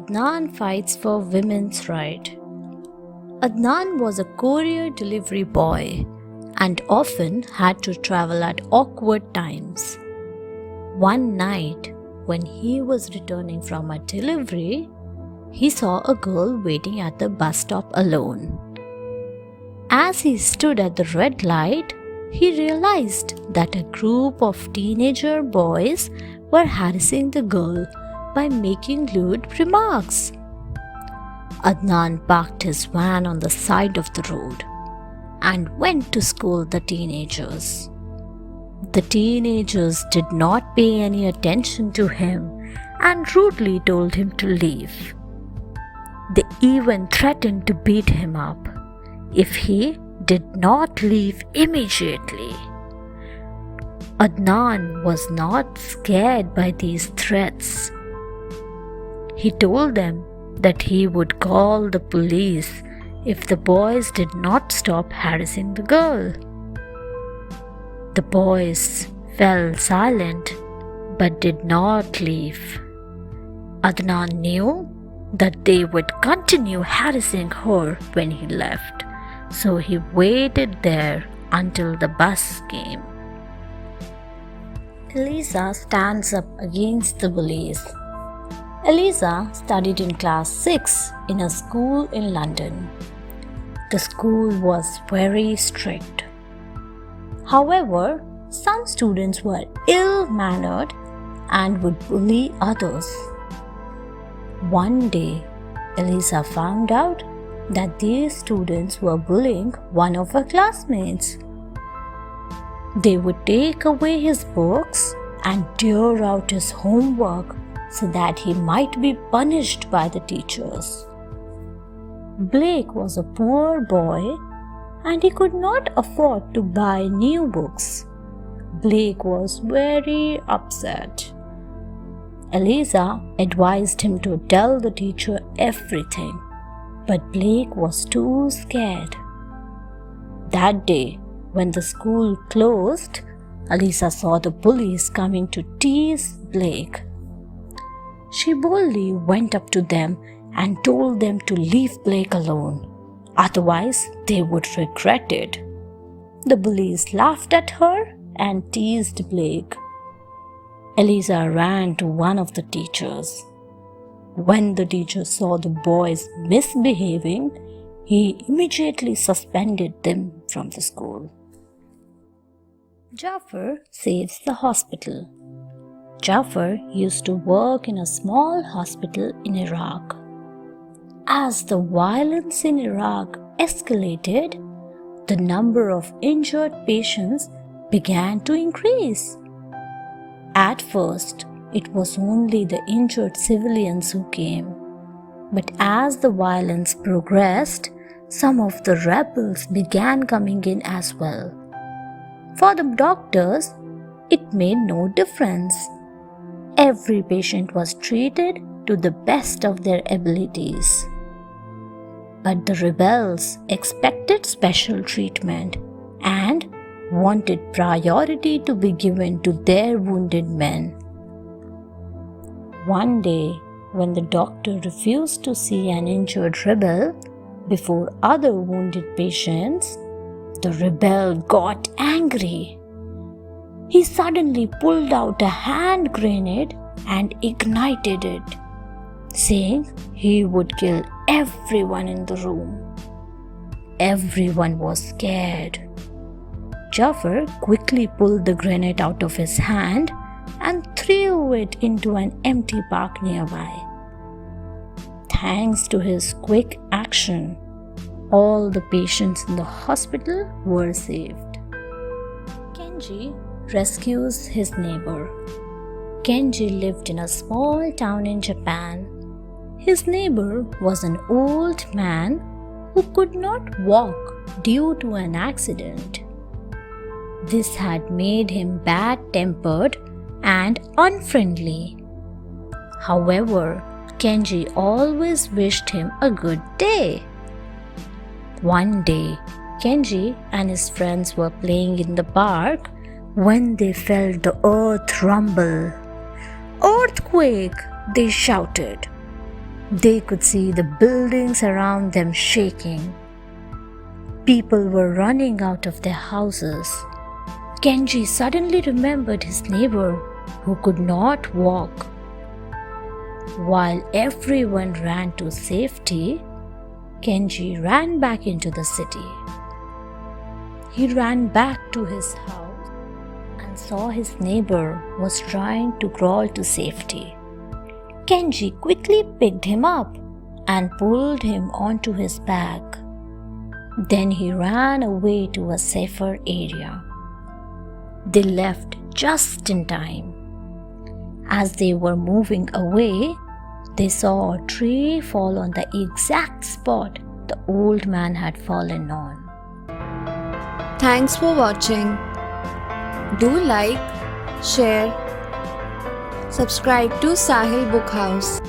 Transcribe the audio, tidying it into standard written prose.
Adnan fights for women's right. Adnan was a courier delivery boy and often had to travel at awkward times. One night, when he was returning from a delivery, he saw a girl waiting at the bus stop alone. As he stood at the red light, he realized that a group of teenager boys were harassing the girl by making lewd remarks. Adnan parked his van on the side of the road and went to scold the teenagers. The teenagers did not pay any attention to him and rudely told him to leave. They even threatened to beat him up if he did not leave immediately. Adnan was not scared by these threats. He told them that he would call the police if the boys did not stop harassing the girl. The boys fell silent but did not leave. Adnan knew that they would continue harassing her when he left, so he waited there until the bus came. Eliza stands up against the bullies. Eliza studied in class 6 in a school in London. The school was very strict. However, some students were ill-mannered and would bully others. One day, Eliza found out that these students were bullying one of her classmates. They would take away his books and tear out his homework so that he might be punished by the teachers. Blake was a poor boy and he could not afford to buy new books. Blake was very upset. Eliza advised him to tell the teacher everything, but Blake was too scared. That day, when the school closed, Eliza saw the bullies coming to tease Blake. She boldly went up to them and told them to leave Blake alone, otherwise they would regret it. The bullies laughed at her and teased Blake. Eliza ran to one of the teachers. When the teacher saw the boys misbehaving, he immediately suspended them from the school. Jafar saves the hospital. Jafar used to work in a small hospital in Iraq. As the violence in Iraq escalated, the number of injured patients began to increase. At first, it was only the injured civilians who came. But as the violence progressed, some of the rebels began coming in as well. For the doctors, it made no difference. Every patient was treated to the best of their abilities. But the rebels expected special treatment and wanted priority to be given to their wounded men. One day, when the doctor refused to see an injured rebel before other wounded patients, the rebel got angry. He suddenly pulled out a hand grenade and ignited it, saying he would kill everyone in the room. Everyone was scared. Jafar quickly pulled the grenade out of his hand and threw it into an empty park nearby. Thanks to his quick action, all the patients in the hospital were saved. Kenji rescues his neighbor. Kenji lived in a small town in Japan. His neighbor was an old man who could not walk due to an accident. This had made him bad-tempered and unfriendly. However, Kenji always wished him a good day. One day, Kenji and his friends were playing in the park when they felt the earth rumble. "Earthquake!" they shouted. They could see the buildings around them shaking. People were running out of their houses. Kenji suddenly remembered his neighbor who could not walk. While everyone ran to safety, Kenji ran back into the city. He ran back to his house and saw his neighbor was trying to crawl to safety. Kenji quickly picked him up and pulled him onto his back. Then he ran away to a safer area. They left just in time. As they were moving away, they saw a tree fall on the exact spot the old man had fallen on. Thanks for watching. Do like, share, subscribe to Sahil Book House.